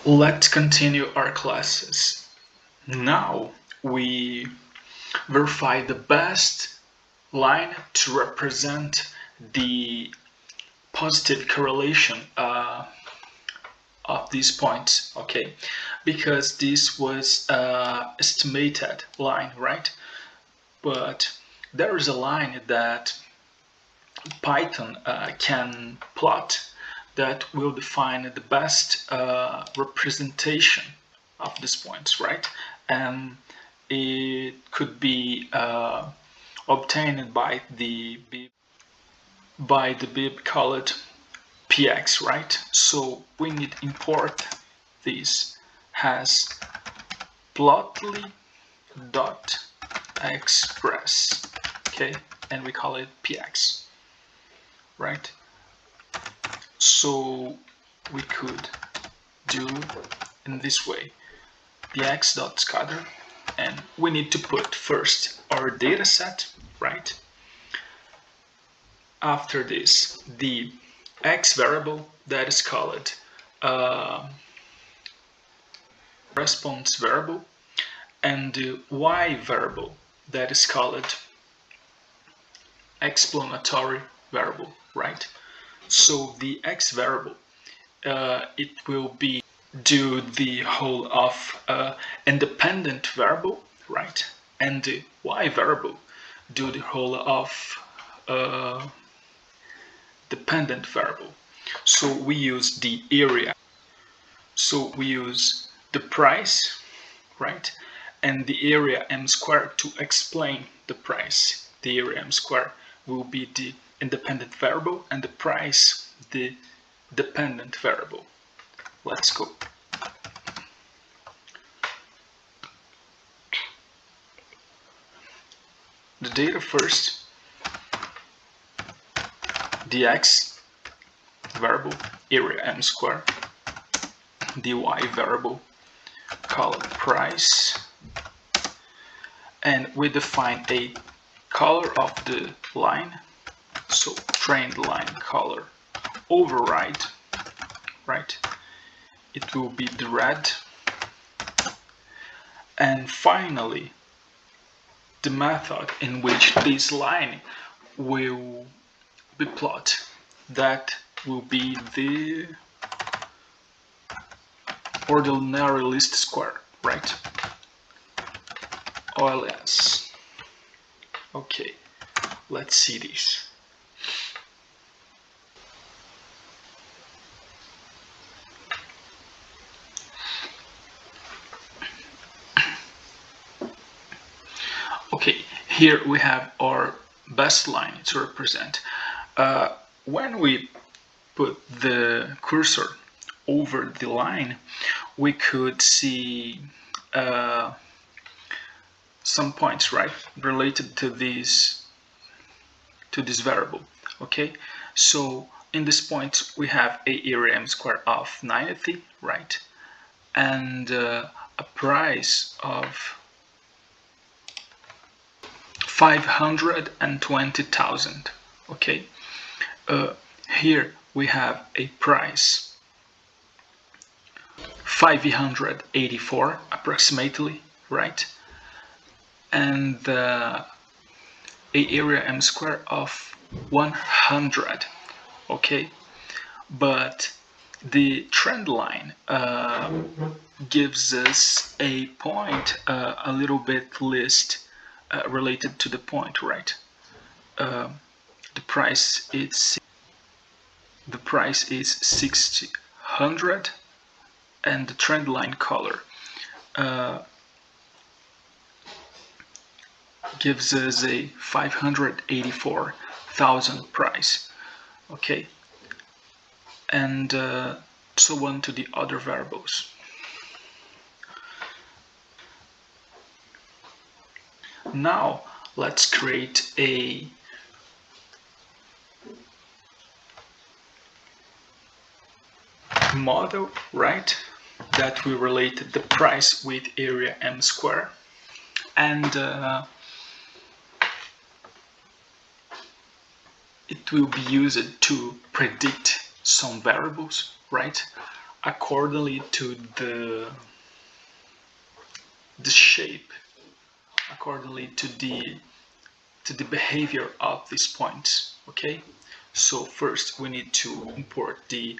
Let's continue our classes. Now we verify the best line to represent the positive correlation of these points, okay? Because this was estimated line, right? But there is a line that Python can plot that will define the best representation of these points, right? And it could be obtained by the bib called px, right? So we need to import this as plotly.express, okay? And we call it px, right? So we could do in this way px.scatter, and we need to put first our data set, right? After this, the x variable that is called response variable, and the y variable that is called explanatory variable, right? So the x variable, it will be do the whole of independent variable, right? And the y variable do the whole of dependent variable. So we use the area. So we use the price, right? And the area m squared to explain the price. The area m squared will be the independent variable and the price the dependent variable. Let's go. The data first, the x variable, area m squared, the y variable, called price, and we define a color of the line, so trained line color override, right? It will be the red, and finally the method in which this line will be plotted, that will be the ordinary least square, right? OLS. Okay, let's see this. Okay, here we have our best line to represent. When we put the cursor over the line, we could see some points, right, related to this variable. Okay, so in this point we have a area m squared of 90, right, and a price of 520,000. Okay, here we have a price 584 approximately, right, and a area m squared of 100. Okay, but the trend line gives us a point a little bit list related to the point, right? The price is 600, and the trend line color gives us a 584,000 price. Okay, and so on to the other variables. Now let's create a model, right, that will relate the price with area m squared, and it will be used to predict some variables, right? accordingly to the shape, accordingly to the behavior of these points. Okay, so first we need to import the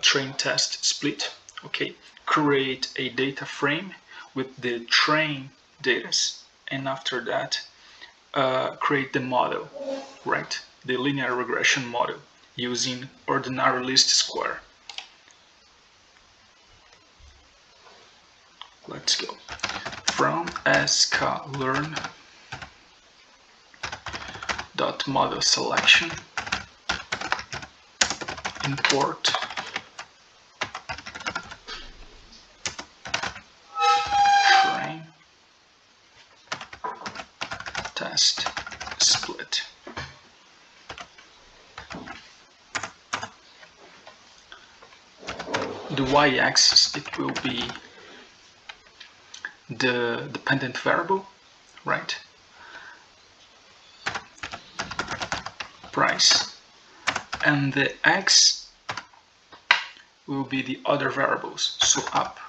train test split. Okay, create a data frame with the train data, and after that create the model, right? The linear regression model using ordinary least square. Let's go. From Scikit-learn .model selection, import train test split. The y-axis, it will be the dependent variable, right? Price. And the x will be the other variables. So up,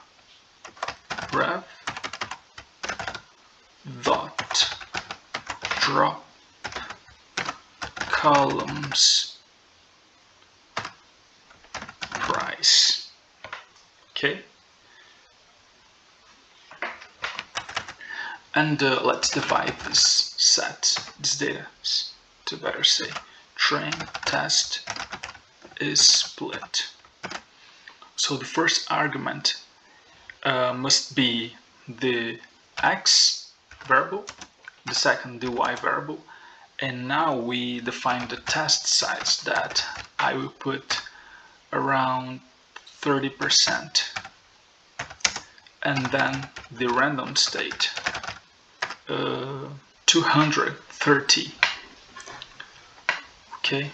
rev, dot, drop, columns, price. Okay. And let's divide this set, this data, to better say. Train test is split. So the first argument must be the x variable, the second the y variable, and now we define the test size that I will put around 30%, and then the random state 230. Okay,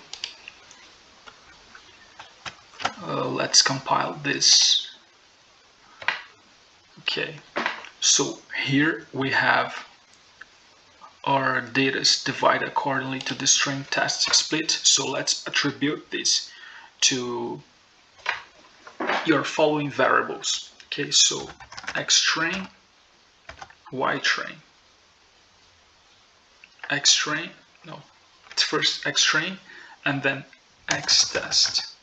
let's compile this. Okay, so here we have our data divided accordingly to the string test split. So let's attribute this to your following variables. Okay, so x train, y train, x train, no, it's first x train and then x test.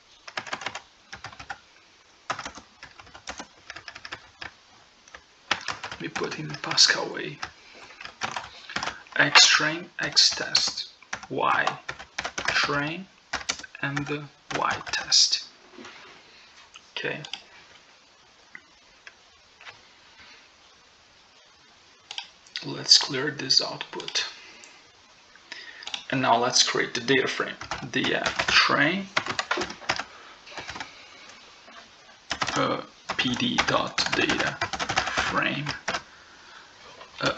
Let me put in the Pascal way. X train, x test, y train, and the y test. Okay. Let's clear this output. And now let's create the data frame. Df train pd.data frame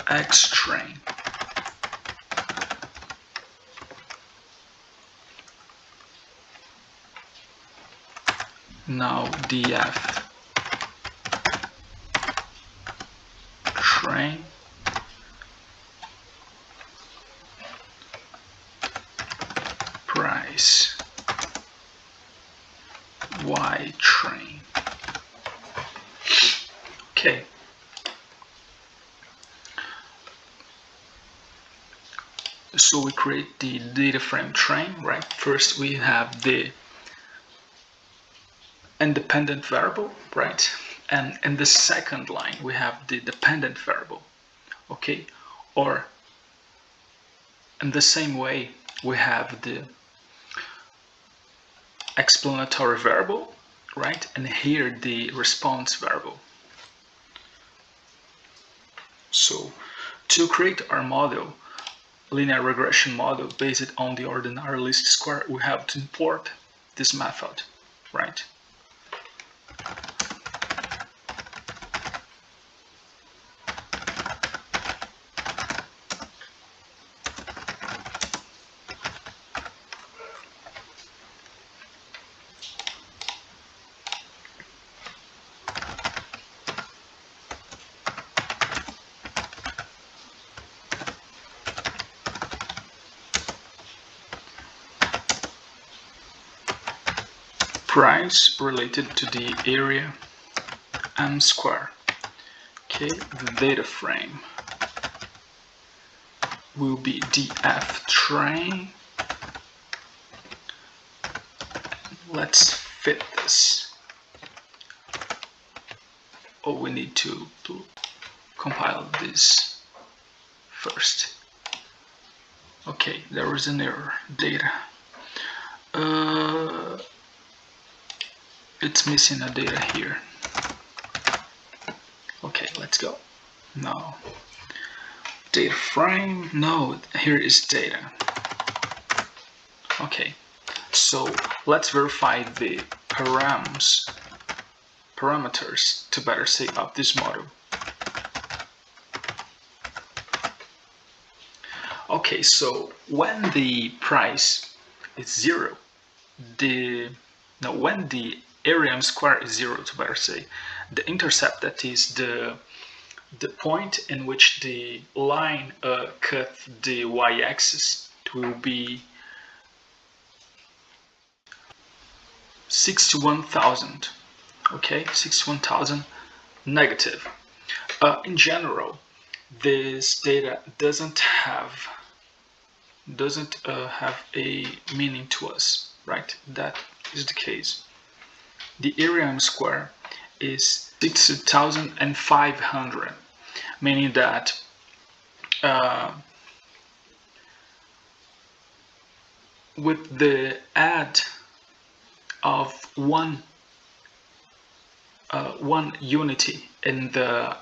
x train. Now df train price y train. Okay. So we create the data frame train, right? First we have the independent variable, right? And in the second line we have the dependent variable, okay? Or in the same way we have the explanatory variable, right? And here the response variable. So to create our model, linear regression model based on the ordinary least square, we have to import this method, right? price related to the area m square. Okay, the data frame will be df train. Let's fit this. Oh, we need to compile this first. Okay, there is an error. Data. It's missing a data here. Okay, let's go. No. Data frame. No, here is data. Okay, so let's verify the parameters to better set up this model. Okay, so when the price is 0, when the area m square is 0, to better say, the intercept, that is the point in which the line cuts the y-axis, it will be 61,000. Okay, 61,000 negative. In general, this data doesn't have a meaning to us, right? That is the case. The area m square is 60,500, meaning that with the add of one unity in the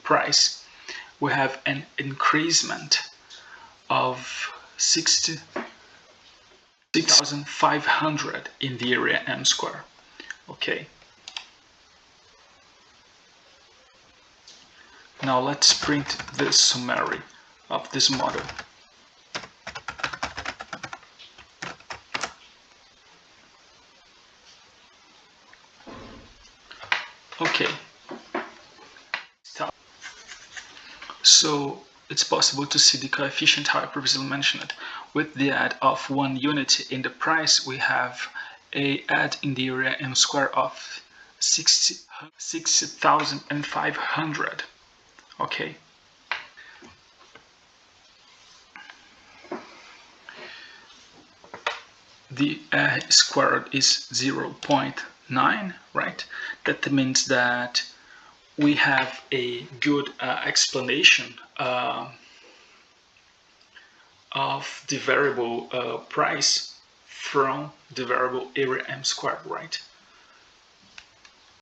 price, we have an increasement of 60,500 in the area m square. Okay. Now let's print the summary of this model. Okay. So it's possible to see the coefficient how I previously mentioned. With the add of one unity in the price, we have a add in the area m square of 60,500. Okay. The squared is 0.9, right? That means that we have a good explanation of the variable price from the variable area m squared, right?